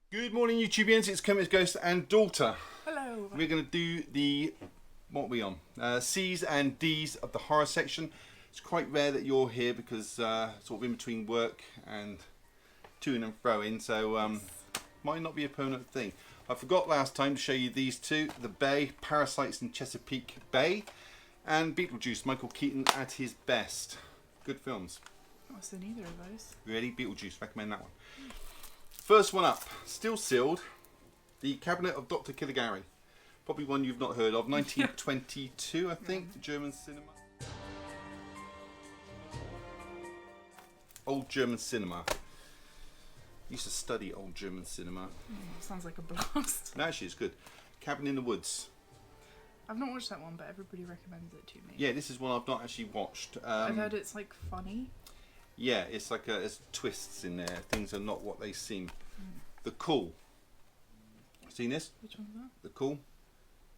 Good morning, YouTubians. It's Kermits, Ghost and Daughter. Hello. We're going to do the, what are we on? C's and D's of the horror section. It's quite rare that you're here because sort of in between work and to and fro in, so might not be a permanent thing. I forgot last time to show you these two, The Bay, Parasites in Chesapeake Bay, and Beetlejuice, Michael Keaton at his best. Good films. I've not seen either of those. Really? Beetlejuice, recommend that one. First one up, still sealed, The Cabinet of Dr. Caligari. Probably one you've not heard of, 1922 I think, German cinema. Old German cinema. Used to study old German cinema. Sounds like a blast. No, actually it's good. Cabin in the Woods. I've not watched that one, but everybody recommends it to me. Yeah, this is one I've not actually watched. I've heard it's like funny. Yeah, it's like there's twists in there. Things are not what they seem. The Cool. Seen this? Which one's that? The Cool.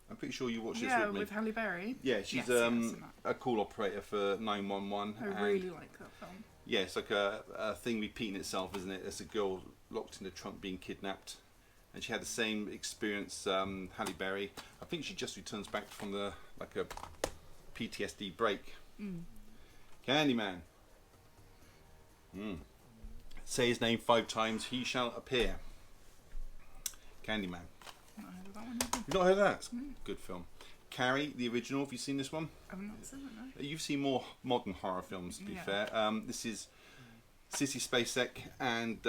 I'm pretty sure you watched this Yeah, with me. with Halle Berry. Yeah, she's Yes, I've seen that. a call operator for 911. I really like that film. Yeah, it's like a thing repeating itself, isn't it? There's a girl locked in the trunk being kidnapped. And she had the same experience, Halle Berry. I think she just returns back from a PTSD break. Candyman. Say his name 5 times, he shall appear. Candyman. I've not heard of that one either. You've not heard of that? It's a good film. Carrie, the original. Have you seen this one? I've not seen it, no. You've seen more modern horror films, to be Yeah. fair. This is Sissy Spacek, and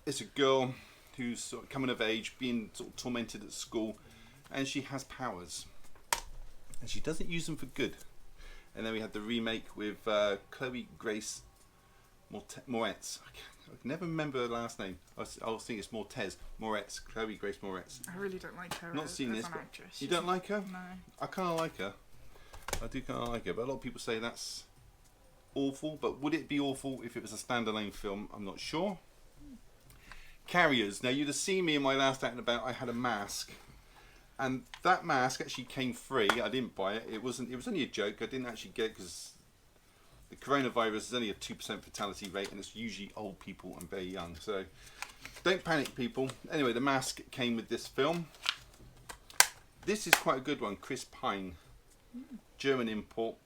it's a girl who's sort of coming of age, being sort of tormented at school, and she has powers, and she doesn't use them for good. And then we had the remake with Chloe Grace Moretz. I can never remember her last name. I was thinking it's Moretz. Chloe Grace Moretz. I really don't like her. Not seen as this, an but actress. you don't like her? No. I kind of like her. I do kind of like her, but a lot of people say that's awful. But would it be awful if it was a standalone film? I'm not sure. Carriers. Now, you'd have seen me in my last Out and About. I had a mask, and that mask actually came free. I didn't buy it. It was only a joke. I didn't actually get it because the coronavirus is only a 2% fatality rate, and it's usually old people and very young. So don't panic, people. Anyway, the mask came with this film. This is quite a good one. Chris Pine, German import.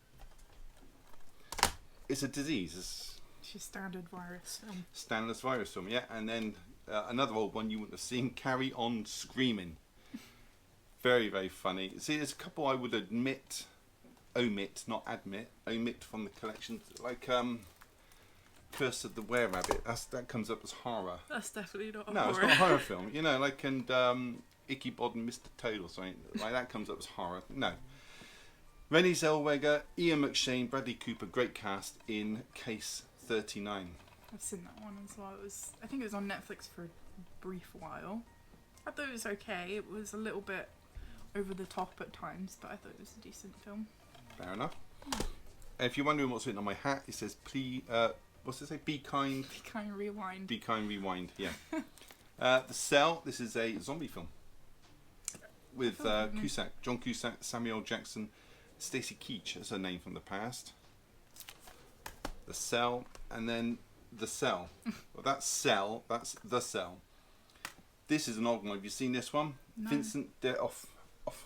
It's a disease. It's She's standard virus film. standard virus film, yeah. And then another old one you wouldn't have seen, Carry On Screaming. Very, very funny. See, there's a couple I would omit, not admit, omit from the collection, like Curse of the Were-Rabbit. That comes up as horror. That's definitely not a No, horror. it's not a horror film. You know, like Ichabod and Mr. Toad or something like that comes up as horror. No. Renée Zellweger, Ian McShane, Bradley Cooper, great cast in Case 39. I've seen that one as well. I think it was on Netflix for a brief while. I thought it was okay. It was a little bit over the top at times, but I thought it was a decent film. Fair enough. And if you're wondering what's written on my hat, it says, please, what's it say? Be kind. Be kind, rewind. Be kind, rewind. Yeah. The Cell. This is a zombie film with John Cusack, Samuel Jackson, Stacy Keach as her name from the past. The Cell, and then The Cell. Well, that's Cell. That's The Cell. This is an old one. Have you seen this one? No. Vincent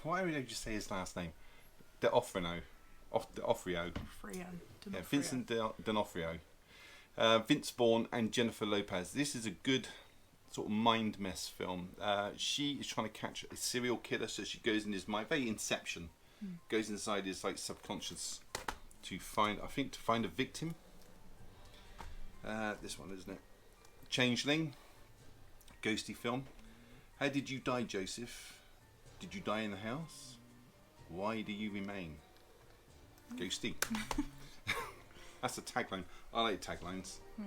why would you say his last name? D'Onofrio. Yeah, Vincent D'Onofrio. Vince Vaughn and Jennifer Lopez. This is a good sort of mind mess film. She is trying to catch a serial killer, so she goes in his mind, very Inception, goes inside his like subconscious to find a victim. This one, isn't it? Changeling, ghosty film. How did you die, Joseph? Did you die in the house? Why do you remain? Ghosty. That's a tagline. I like taglines. Yeah.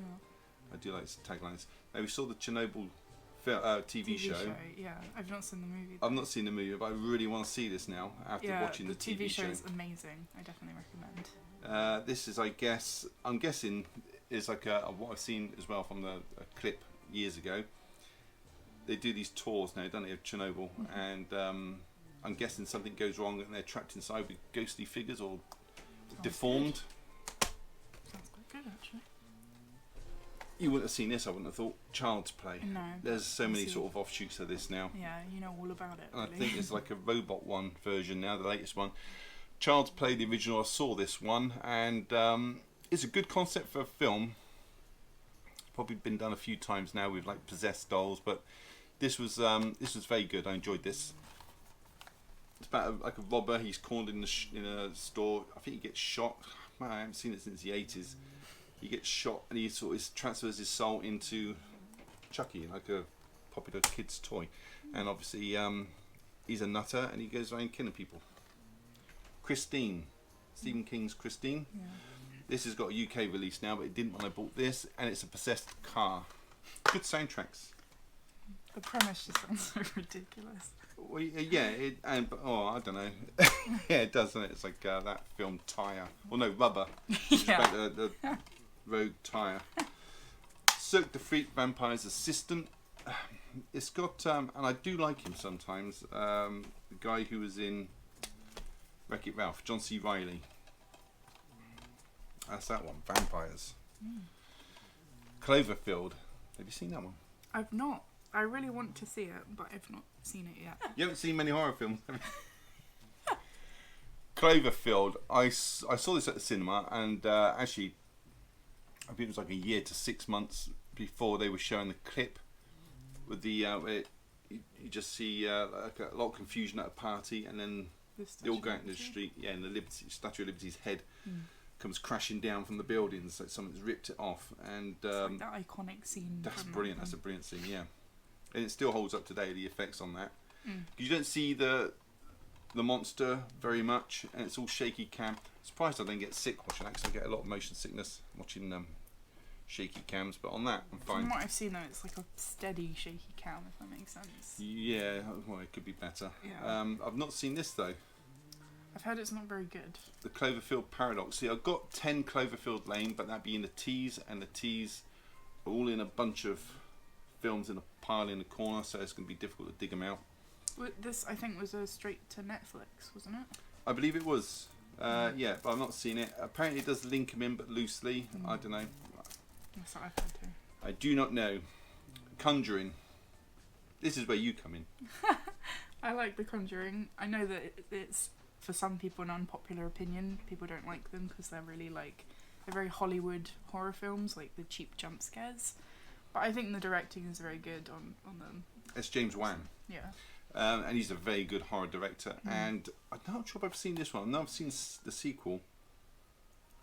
I do like taglines. Now, we saw the Chernobyl TV show. Yeah, I've not seen the movie. I've not seen the movie, but I really want to see this now after watching the TV show. The TV show is amazing. I definitely recommend. This is, I'm guessing, is like what I've seen as well from the clip years ago. They do these tours now, don't they, of Chernobyl, and I'm guessing something goes wrong and they're trapped inside with ghostly figures or deformed. Sounds quite good, actually. You wouldn't have seen this, I wouldn't have thought. Child's Play. No. There's so many See. sort of offshoots of this now. Yeah, you know all about it. And Really. I think it's like a robot one version now, the latest one. Child's Play, the original, I saw this one, and it's a good concept for a film. Probably been done a few times now with like possessed dolls, but this was very good. I enjoyed this. It's about like a robber. He's cornered in a store. I think he gets shot. Man, I haven't seen it since the 80s. He gets shot and he sort of transfers his soul into Chucky, like a popular kid's toy. And obviously he's a nutter and he goes around killing people. Christine, Stephen King's Christine. Yeah. This has got a UK release now, but it didn't when I bought this, and it's a possessed car. Good soundtracks. The premise just sounds so ridiculous. Well, yeah, I don't know. Yeah, it does, doesn't it? It's like that film Tyre. Well, no, Rubber. Yeah. Like the Rogue Tyre. Cirque du Freak, Vampire's Assistant. It's got, and I do like him sometimes, the guy who was in Wreck-It Ralph, John C. Reilly. That's that one, Vampires. Cloverfield. Have you seen that one? I've not. I really want to see it, but I've not seen it yet. You haven't seen many horror films, have you? Cloverfield. I saw this at the cinema, and actually, I think it was like a year to 6 months before they were showing the clip with the where you just see like a lot of confusion at a party, and then they all go out in the street. Yeah, and the Statue of Liberty's head comes crashing down from the buildings, like someone's ripped it off, and like that iconic scene. that's from brilliant. that That's a film. brilliant scene. Yeah, and it still holds up today. The effects on that. You don't see the monster very much, and it's all shaky cam. Surprised I didn't get sick watching that, because I get a lot of motion sickness watching shaky cams. But on that, I'm fine. From what I've seen though, it's like a steady shaky cam, if that makes sense. Yeah, well, it could be better. Yeah. I've not seen this though. I've heard it's not very good. The Cloverfield Paradox. See, I've got 10 Cloverfield Lane, but that'd be in the T's, and the T's are all in a bunch of films in a pile in the corner, so it's going to be difficult to dig them out. This, I think, was a straight to Netflix, wasn't it? I believe it was. Yeah, but I've not seen it. Apparently it does link them in, but loosely. I don't know. That's what I've heard too. I do not know. Conjuring. This is where you come in. I like The Conjuring. I know that it's, for some people, an unpopular opinion. People don't like them because they're really like, they're very Hollywood horror films, like the cheap jump scares. But I think the directing is very good on them. It's James Wan. Yeah. And he's a very good horror director. And I'm not sure if I've seen this one. I know I've seen the sequel.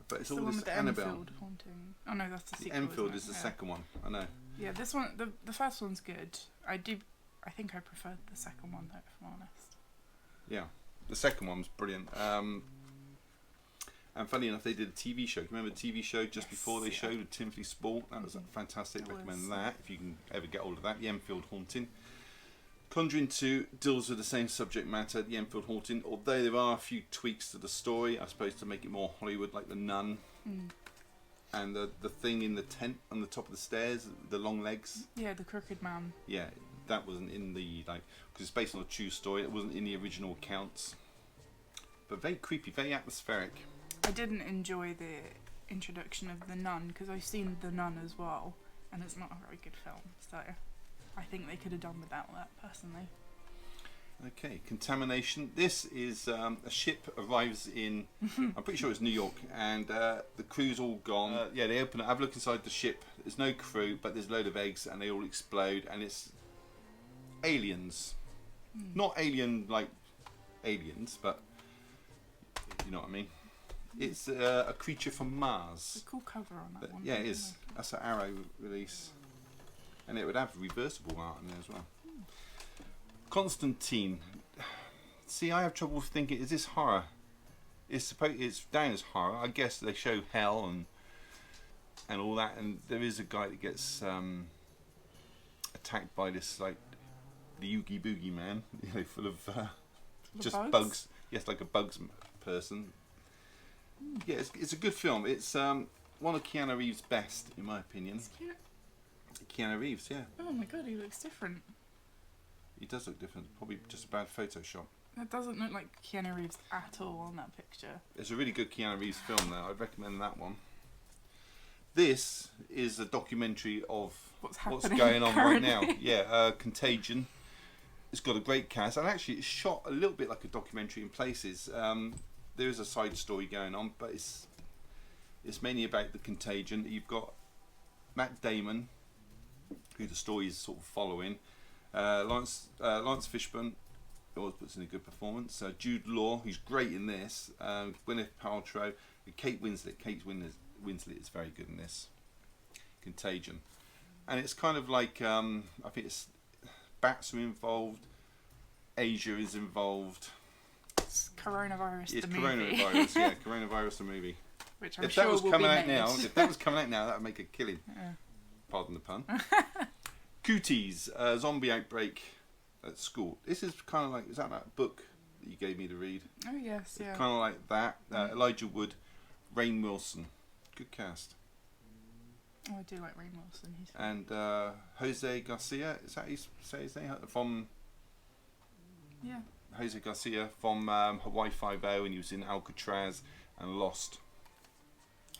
But it's the all one this with the Annabelle. Enfield haunting. Oh no, that's the The sequel. Enfield isn't is it? the Yeah. second one. I know. Yeah, this one, the first one's good. I think I preferred the second one though, if I'm honest. Yeah. The second one was brilliant. And funny enough, they did a TV show. Remember the TV show just Yes, before they yeah. showed with Timothy Spall? That was fantastic. It Recommend was. that if you can ever get hold of that. The Enfield Haunting. Conjuring 2 deals with the same subject matter, the Enfield Haunting, although there are a few tweaks to the story, I suppose, to make it more Hollywood, like the nun. And the thing in the tent on the top of the stairs, the long legs. Yeah, the Crooked Man. Yeah, that wasn't in the, like, because it's based on a true story, it wasn't in the original accounts. But very creepy, very atmospheric. I didn't enjoy the introduction of the nun because I've seen the nun as well, and it's not a very good film. So I think they could have done without that personally. Okay, Contamination. This is a ship arrives in, I'm pretty sure it's New York, and the crew's all gone. Yeah, they open it, have a look inside the ship. There's no crew, but there's a load of eggs, and they all explode, and it's aliens. Not alien like aliens, but you know what I mean. It's a creature from Mars. It's a cool cover on that one. Yeah, it I is. like it. That's an Arrow release, and it would have reversible art in there as well. Constantine. See, I have trouble thinking. Is this horror? It's down as horror. I guess they show hell and all that, and there is a guy that gets attacked by this, like, the Oogie Boogie man, you know, full of just bugs. Yes, like a bugs person. Yeah, it's a good film. It's one of Keanu Reeves' best, in my opinion. It's cute. Keanu Reeves, yeah. Oh my god, he looks different. He does look different. Probably just a bad Photoshop. That doesn't look like Keanu Reeves at all on that picture. It's a really good Keanu Reeves film, though. I'd recommend that one. This is a documentary of What's what's happening going on currently. right now. Yeah, Contagion. It's got a great cast, and actually it's shot a little bit like a documentary in places. There is a side story going on, but it's mainly about the Contagion. You've got Matt Damon, who the story is sort of following. Lawrence Fishburne always puts in a good performance. Jude Law, who's great in this. Gwyneth Paltrow, and Kate Winslet. Kate Winslet is very good in this. Contagion, and it's kind of like I think it's bats are involved, Asia is involved. It's Coronavirus It's the movie. Coronavirus, yeah, Coronavirus the movie. Which I'm If sure that was will coming be out made. now, that would make a killing. Yeah. Pardon the pun. Cooties, zombie outbreak at school. This is kind of like, is that book that you gave me to read? Oh yes, yeah. Kind of like that. Elijah Wood, Rainn Wilson, good cast, Oh, I do like Rainn Wilson. He's and Jose Garcia. Is that how you say his name? From yeah. Jose Garcia from Hawaii Five-O, and he was in Alcatraz and Lost.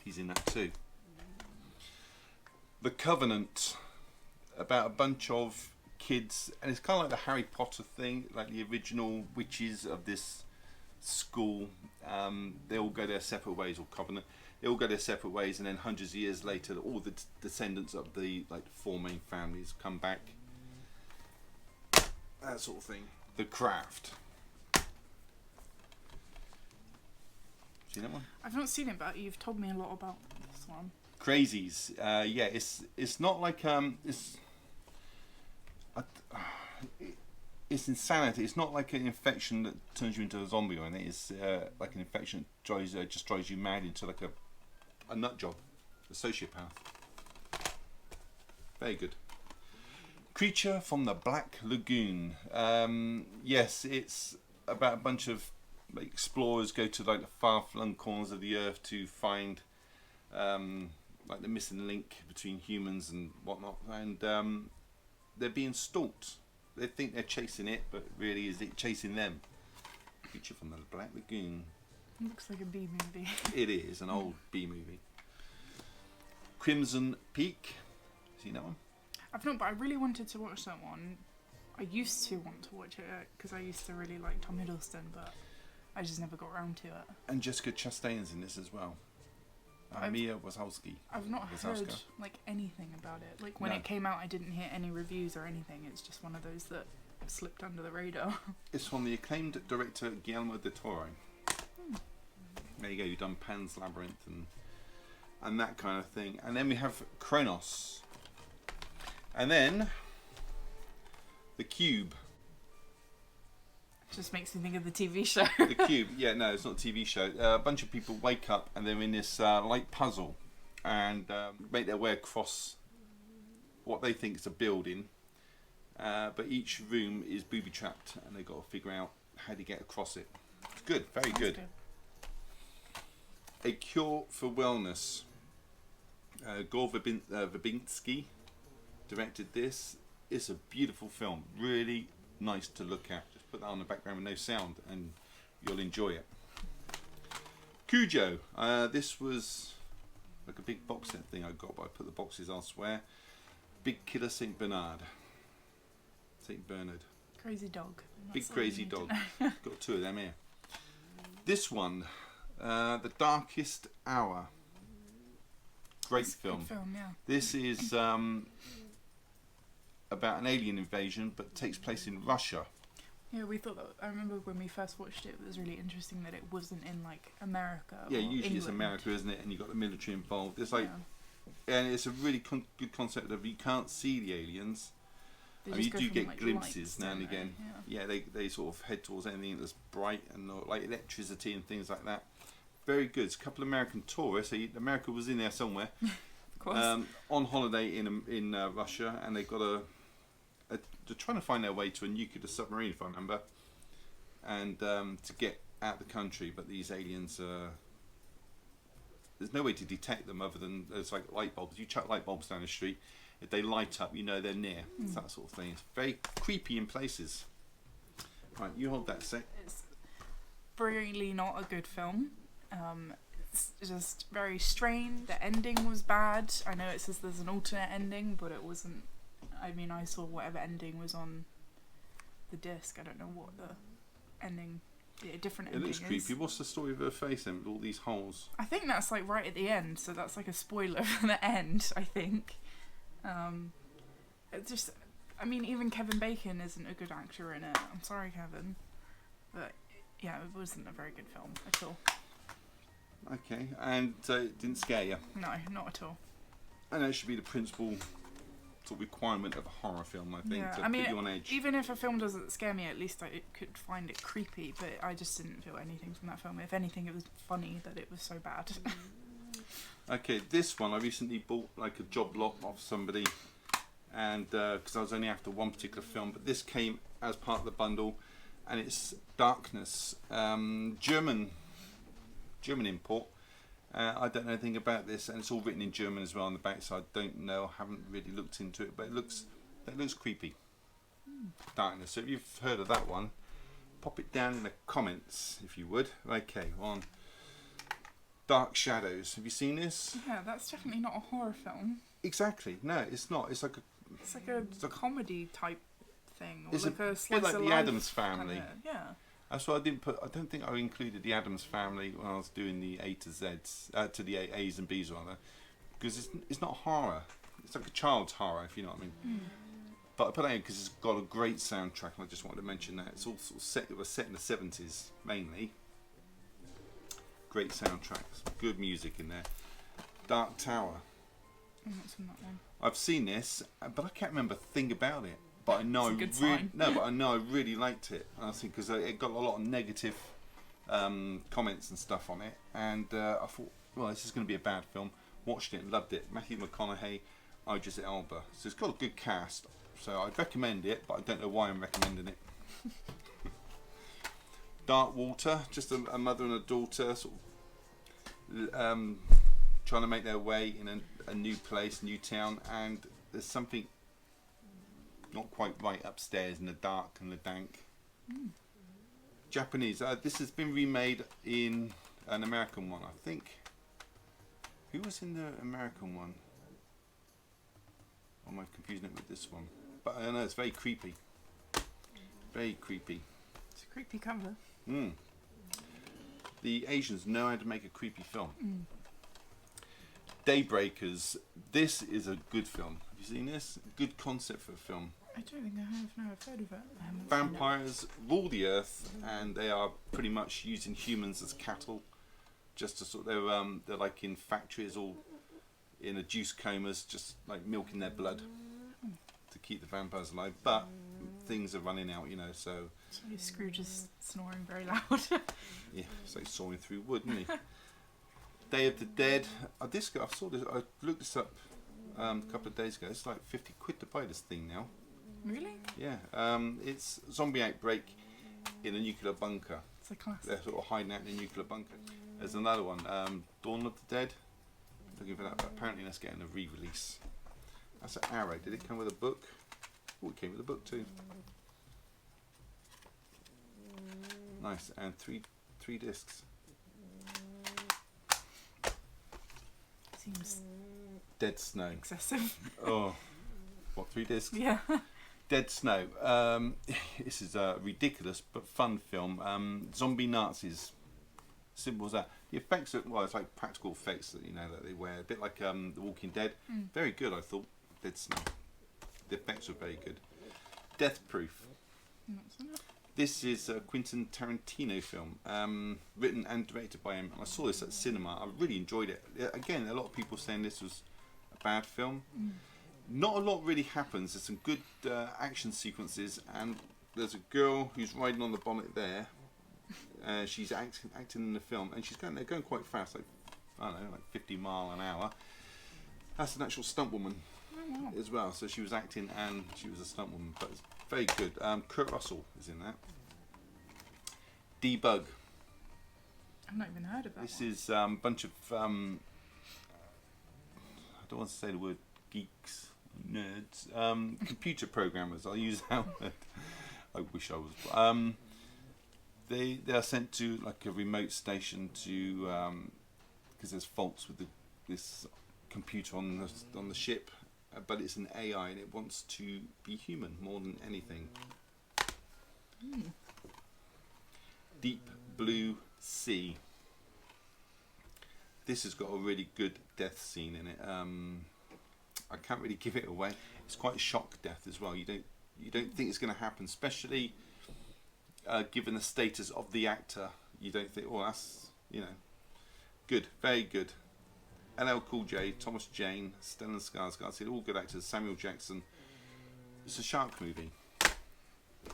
He's in that too. The Covenant, about a bunch of kids, and it's kind of like the Harry Potter thing, like the original witches of this school. They all go their separate ways, or Covenant. They all go their separate ways, and then hundreds of years later, all the descendants of the four main families come back. That sort of thing. The Craft. Seen that one? I've not seen it, but you've told me a lot about this one. Crazies. Yeah, it's not like it's insanity. It's not like an infection that turns you into a zombie or anything. It's like an infection that just drives you mad into like a nut job, a sociopath. Very good. Creature from the Black Lagoon. Yes, it's about a bunch of explorers go to like the far-flung corners of the earth to find like the missing link between humans and whatnot, and they're being stalked. They think they're chasing it, but really is it chasing them? Creature from the Black Lagoon. It looks like a B movie. It is an old B movie. Crimson Peak. Seen that one? I've not, but I really wanted to watch that one. I used to want to watch it because I used to really like Tom Hiddleston, but I just never got around to it. And Jessica Chastain's in this as well. Mia Wasikowska. I've not Wazowska. heard like anything about it. Like when No. it came out, I didn't hear any reviews or anything. It's just one of those that slipped under the radar. It's from the acclaimed director Guillermo del Toro. There you go. You've done Pan's Labyrinth and that kind of thing. And then we have Kronos. And then The Cube. Just makes me think of the TV show. The Cube. Yeah, no, it's not a TV show. A bunch of people wake up and they're in this light puzzle and make their way across what they think is a building. But each room is booby-trapped and they've got to figure out how to get across it. It's good. Very Sounds good. A Cure for Wellness. Gore Verbinski directed this. It's a beautiful film. Really nice to look at. Just put that on the background with no sound and you'll enjoy it. Cujo. This was like a big box set thing I got, but I put the boxes elsewhere. Big Killer St. Bernard. St. Bernard. Crazy dog. Big That's all you crazy need to dog. know. Got two of them here. This one, The Darkest Hour. Great It's a film. good film, yeah. This is about an alien invasion, but takes place in Russia. Yeah, we thought that. I remember when we first watched it, it was really interesting that it wasn't in like America. Yeah, or usually it's England. America, isn't it? And you've got the military involved. It's like, Yeah. and it's a really good concept of you can't see the aliens. They I mean, you just go do from, get like, glimpses lights, now and don't they? again. Yeah. Yeah, they sort of head towards anything that's bright and like electricity and things like that. Very good. It's a couple of American tourists. America was in there somewhere. Of course. On holiday in Russia, and they've got they're trying to find their way to a nuclear submarine, if I remember, and to get out the country. But these aliens, there's no way to detect them other than there's like light bulbs. You chuck light bulbs down the street, if they light up, you know they're near. It's that sort of thing. It's very creepy in places. Right, you hold that sec. It's really not a good film. It's just very strained. The ending was bad. I know it says there's an alternate ending, but it wasn't. I mean, I saw whatever ending was on the disc. I don't know what the ending, the different ending is. It looks creepy. What's the story of her face then, with all these holes? I think that's like right at the end, so that's like a spoiler for the end, I think. It just, I mean, even Kevin Bacon isn't a good actor in it. I'm sorry, Kevin. But yeah, it wasn't a very good film at all. Okay, and it didn't scare you? No, not at all. And that should be the principal sort of requirement of a horror film, I think, Yeah, to I mean, put you on edge. even if a film doesn't scare me, at least I could find it creepy, but I just didn't feel anything from that film. If anything, it was funny that it was so bad. Okay, this one I recently bought like a job lot off somebody, and because I was only after one particular film, but this came as part of the bundle, and it's Darkness, German import. I don't know anything about this, and it's all written in German as well on the back, so I don't know. I haven't really looked into it, but it looks creepy. Darkness. So if you've heard of that one, pop it down in the comments if you would. Okay, on Dark Shadows. Have you seen this? Yeah, that's definitely not a horror film. Exactly. No, it's not. It's like a comedy type thing, or it's like a bit slice like of the life Addams Family. kinda, yeah. That's why I didn't put. I don't think I included the Addams Family when I was doing the A to Z's, to the A's and B's rather, because it's not horror. It's like a child's horror, if you know what I mean. But I put that in because it's got a great soundtrack, and I just wanted to mention that it's all sort of set. It was set in the 70s mainly. Great soundtrack, some good music in there. Dark Tower. I'm not seen that one. I've seen this, but I can't remember a thing about it. But I know, It's a good sign. but I know I really liked it. I think because it got a lot of negative comments and stuff on it, and I thought, well, this is going to be a bad film. Watched it and loved it. Matthew McConaughey, Idris Elba. So it's got a good cast. So I'd recommend it, but I don't know why I'm recommending it. Dark Water, just a mother and a daughter, sort of trying to make their way in a new place, new town, and there's something not quite right upstairs in the dark and the dank. Japanese. This has been remade in an American one, I think. Who was in the American one? Or am I confusing it with this one? But I don't know, it's very creepy. Very creepy. It's a creepy cover. The Asians know how to make a creepy film. Daybreakers. This is a good film. Have you seen this? Good concept for a film. I don't think I have. No, I've heard of it. I haven't seen Vampires rule the earth, and they are pretty much using humans as cattle. Just to sort of, they're like in factories, all in a juice comas, just like milking their blood to keep the vampires alive. But things are running out, you know. So Scrooge is snoring very loud. yeah, so he's sawing through wood, isn't he? Day of the Dead. I saw this. I looked this up a couple of days ago. It's like 50 quid to buy this thing now. Really? Yeah. It's zombie outbreak in a nuclear bunker. It's a classic. They're sort of hiding out in a nuclear bunker. There's another one, Dawn of the Dead. Looking for that, but apparently that's getting a re-release. That's an Arrow. Did it come with a book? Oh, it came with a book too. Nice, and three discs. Seems Dead Snow. excessive. Oh, what, 3 discs? Yeah. Dead Snow. This is a ridiculous but fun film. Zombie Nazis. Simple as that. The effects are, well, it's like practical effects that that they wear, a bit like The Walking Dead. Very good, I thought. Dead Snow. The effects were very good. Death Proof. This is a Quentin Tarantino film, written and directed by him. I saw this at cinema. I really enjoyed it. Again, a lot of people saying this was a bad film. Not a lot really happens. There's some good action sequences, and there's a girl who's riding on the bonnet there. She's acting in the film, and they're going quite fast, like I don't know, like 50 miles an hour. That's an actual stunt woman as well. So she was acting and she was a stunt woman, but it's very good. Kurt Russell is in that. Debug. I've not even heard of that. This is a bunch of I don't want to say the word geeks, nerds, computer programmers. I'll use that word. I wish I was. They are sent to like a remote station to because there's faults with this computer on the ship, but it's an AI and it wants to be human more than anything. Deep Blue Sea. This has got a really good death scene in it. I can't really give it away. It's quite a shock death as well. You don't think it's going to happen, especially given the status of the actor. You don't think, oh, that's, good, very good. LL Cool J, Thomas Jane, Stellan Skarsgård, all good actors. Samuel Jackson. It's a shark movie.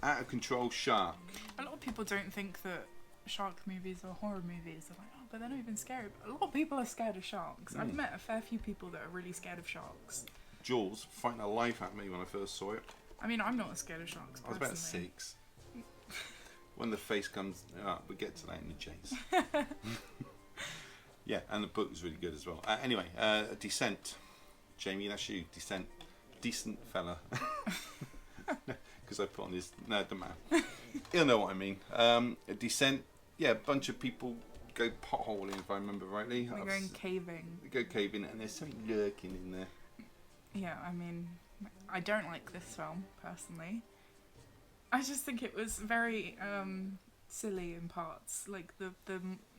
Out of control shark. A lot of people don't think that shark movies are horror movies. They're like, oh, but they're not even scary. A lot of people are scared of sharks. I've met a fair few people that are really scared of sharks. Jaws frightened the life out of me when I first saw it. I mean, I'm not scared of sharks personally. I was about 6. When the face comes, we'll get to that in the chase. Yeah, and the book is really good as well. Anyway, Descent. Jamie, that's you. Descent. Decent fella. Because I put on his... No, it doesn't matter. You'll know what I mean. Descent. Yeah, a bunch of people go potholing, if I remember rightly. They're going caving. They go caving, and there's something lurking in there. Yeah, I mean, I don't like this film, personally. I just think it was very silly in parts. Like, the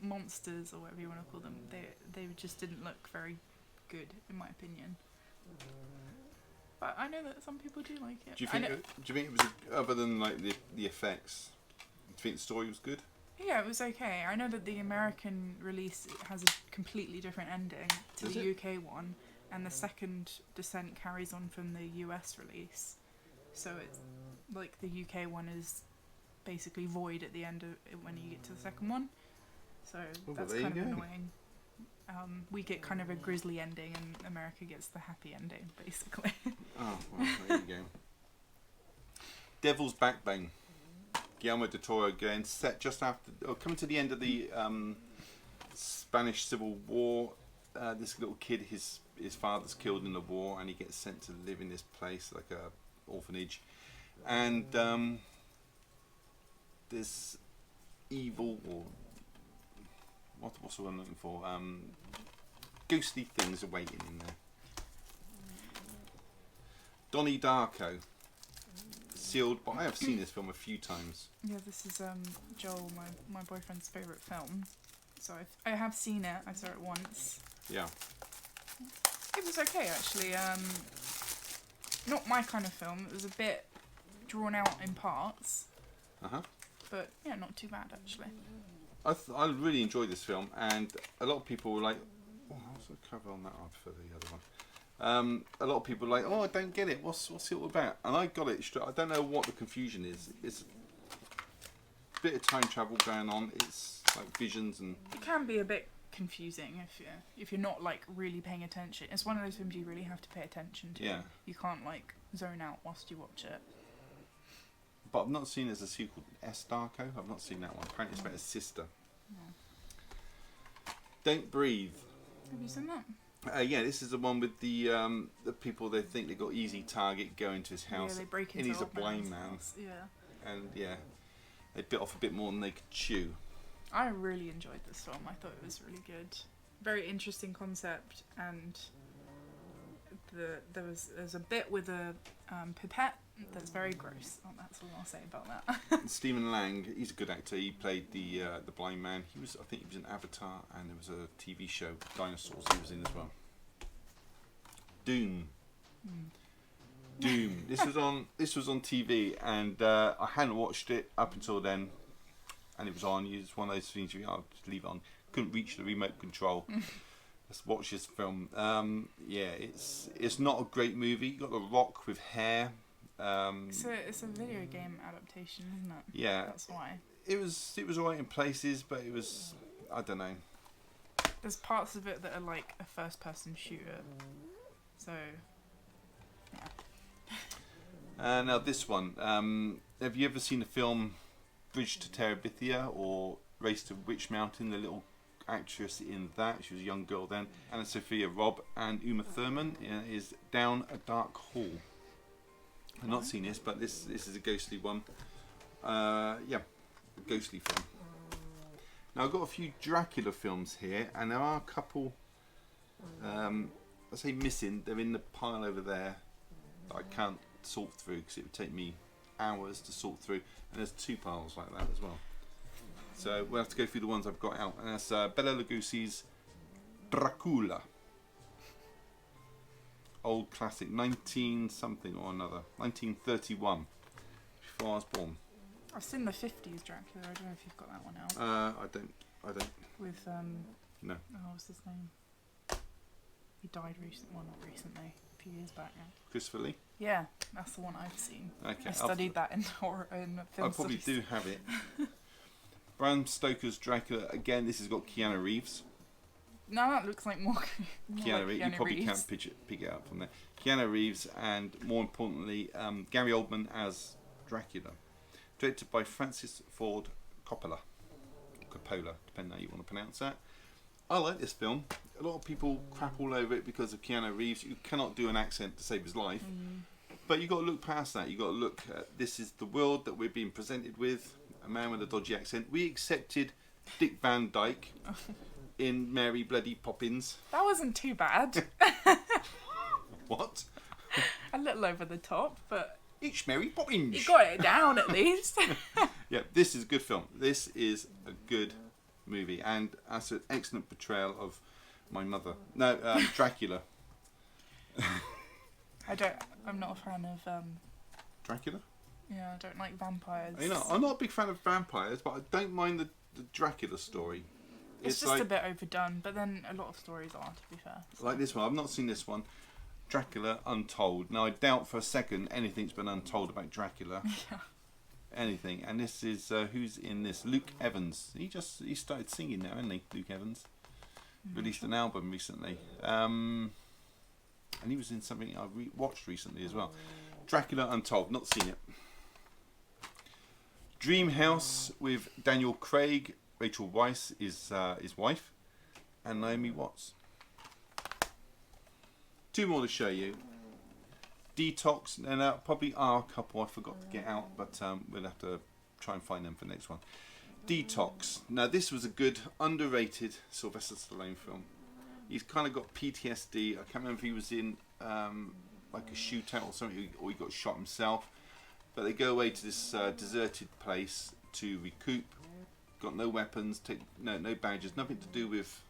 monsters, or whatever you want to call them, they just didn't look very good, in my opinion. But I know that some people do like it. Do you think it was, other than like the effects, do you think the story was good? Yeah, it was okay. I know that the American release has a completely different ending to the UK one, and the second Descent carries on from the US release. So it's like the UK one is basically void at the end of it when you get to the second one. So that's kind of annoying. We get kind of a grisly ending, and America gets the happy ending, basically. Oh, well, there you go. Devil's Backbone. Guillermo del Toro again, set just after, coming to the end of the Spanish Civil War. This little kid, his father's killed in the war, and he gets sent to live in this place, like a orphanage. And this evil, or what's the word I'm looking for? Ghostly things are waiting in there. Donnie Darko. Sealed, but I have seen this film a few times. Yeah, this is Joel, my boyfriend's favourite film. So I have seen it. I saw it once. Yeah. It was okay, actually. Not my kind of film. It was a bit drawn out in parts. But yeah, not too bad, actually. I really enjoyed this film, and a lot of people were like, "Oh, what's the cover on that?" I prefer the other one. A lot of people are like, "Oh, I don't get it. What's it all about?" And I got it straight. I don't know what the confusion is. It's a bit of time travel going on. It's like visions and. It can be a bit confusing if you're not like really paying attention. It's one of those films you really have to pay attention to. Yeah. You can't like zone out whilst you watch it. But I've not seen there's a sequel, S. Darko. I've not seen that one. Apparently it's about his sister. No. Don't Breathe. Have you seen that? Yeah, this is the one with the people they think they got easy target going to his house. Yeah, they break into and he's a old blind man's man. house. Yeah. And yeah, they bit off a bit more than they could chew. I really enjoyed this film. I thought it was really good. Very interesting concept, and there's a bit with a pipette that's very gross. Oh, that's all I'll say about that. Stephen Lang, he's a good actor. He played the blind man. I think he was in Avatar, and there was a TV show, Dinosaurs, he was in as well. Doom. Doom. This was on TV, and I hadn't watched it up until then, and it was on. It's one of those things you just leave it on. Couldn't reach the remote control. Let's watch this film. Yeah, it's not a great movie. You got The Rock with hair. It's a video game adaptation, isn't it? Yeah, that's why. It was alright in places, but it was, I don't know. There's parts of it that are like a first-person shooter. So, yeah. Now this one. Have you ever seen the film Bridge to Terabithia or Race to Witch Mountain? The little actress in that, she was a young girl then. Anna Sophia Robb and Uma Thurman is Down a Dark Hall. I've not seen this, but this is a ghostly one. Yeah, a ghostly film. Now I've got a few Dracula films here, and there are a couple, I say missing. They're in the pile over there that I can't sort through because it would take me hours to sort through. And there's 2 piles like that as well. So we'll have to go through the ones I've got out. And that's Bela Lugosi's Dracula. Old classic, 19 something or another, 1931, before I was born. I've seen the 50s Dracula. I don't know if you've got that one out. I don't. With No. oh, what's his name? He died recently. Well, not recently. A few years back now. Christopher Lee. Yeah, that's the one I've seen. Okay. I studied that in horror in film I probably studies. do have it. Bram Stoker's Dracula. Again, this has got Keanu Reeves. No, that looks like more Keanu Reeves. You probably Reeves. can't pick it up from there. Keanu Reeves, and more importantly, Gary Oldman as Dracula. Directed by Francis Ford Coppola, depending how you want to pronounce that. I like this film. A lot of people crap all over it because of Keanu Reeves. You cannot do an accent to save his life. But you've got to look past that. You've got to look at this is the world that we're being presented with. A man with a dodgy accent. We accepted Dick Van Dyke in Mary Bloody Poppins. That wasn't too bad. What? A little over the top, but It's Mary Poppins. you got it down at least. Yeah, this is a good film. This is a good movie, and that's an excellent portrayal of my mother. No, Dracula. I'm not a fan of Dracula? yeah, I don't like vampires. You know, I'm not a big fan of vampires, but I don't mind the Dracula story. It's just like, a bit overdone, but then a lot of stories are, to be fair. like this one. I've not seen this one. Dracula Untold. Now, I doubt for a second anything's been untold about Dracula. Yeah. Anything. And this is, who's in this? Luke Evans. He started singing now, hasn't he? Luke Evans. Released an album recently. And he was in something I watched recently as well. Dracula Untold. Not seen it. Dream House with Daniel Craig. Rachel Weisz is his wife. And Naomi Watts. 2 more to show you. Detox, and probably are a couple I forgot to get out, but we'll have to try and find them for next one. Detox. Now this was a good, underrated Sylvester Stallone film. He's kind of got PTSD. I can't remember if he was in like a shootout or something, or he got shot himself. But they go away to this deserted place to recoup. Got no weapons, no badges, nothing to do with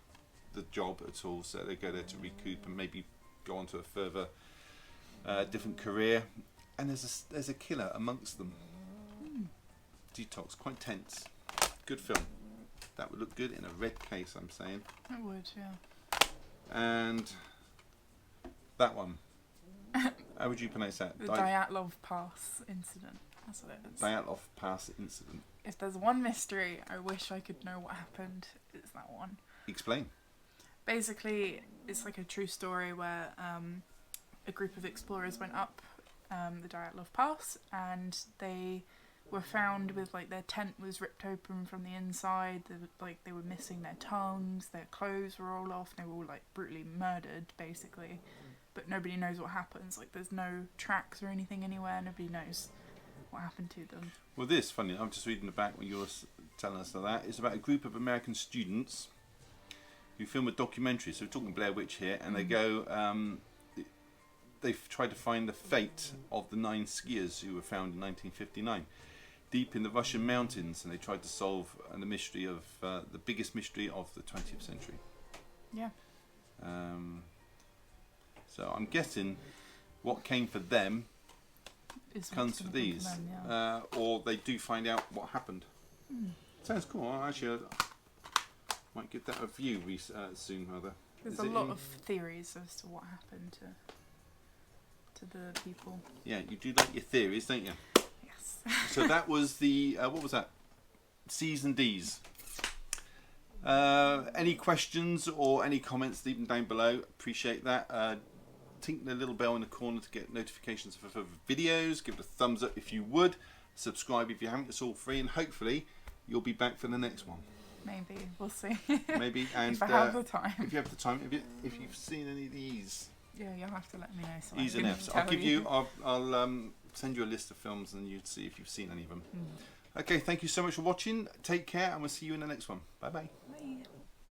the job at all. So they go there to recoup and maybe go on to a further different career, and there's a killer amongst them. Detox, quite tense. Good film. That would look good in a red case, I'm saying. It would, yeah. And that one. How would you pronounce that? The Dyatlov Pass incident. That's what it is. Dyatlov Pass incident. If there's one mystery I wish I could know what happened, it's that one. Explain. Basically, it's like a true story where a group of explorers went up the Dyatlov Pass, and they were found with like their tent was ripped open from the inside. They were missing their tongues, their clothes were all off. They were all like brutally murdered, basically. But nobody knows what happens. Like there's no tracks or anything anywhere. Nobody knows what happened to them. Well, this funny. I'm just reading the back when you were telling us that. It's about a group of American students who film a documentary. So we're talking Blair Witch here, and they go. They've tried to find the fate of the 9 skiers who were found in 1959, deep in the Russian mountains, and they tried to solve the mystery of the biggest mystery of the 20th century. Yeah. So I'm guessing what came for them comes for these, them, yeah. or they do find out what happened. Sounds cool. Actually, I might give that a view soon, rather. There's a lot of theories as to what happened to the people. Yeah, you do like your theories, don't you? Yes. So that was the what was that? C's and D's. Any questions or any comments, leave them down below. Appreciate that. Tink the little bell in the corner to get notifications for further videos. Give it a thumbs up if you would. Subscribe if you haven't. It's all free, and hopefully you'll be back for the next one. Maybe we'll see. Maybe, and if I have the time. If you have the time, if you've seen any of these. Yeah, you'll have to let me know. So E's and F's. I'll give you. I'll send you a list of films, and you'd see if you've seen any of them. Okay, thank you so much for watching. Take care, and we'll see you in the next one. Bye bye.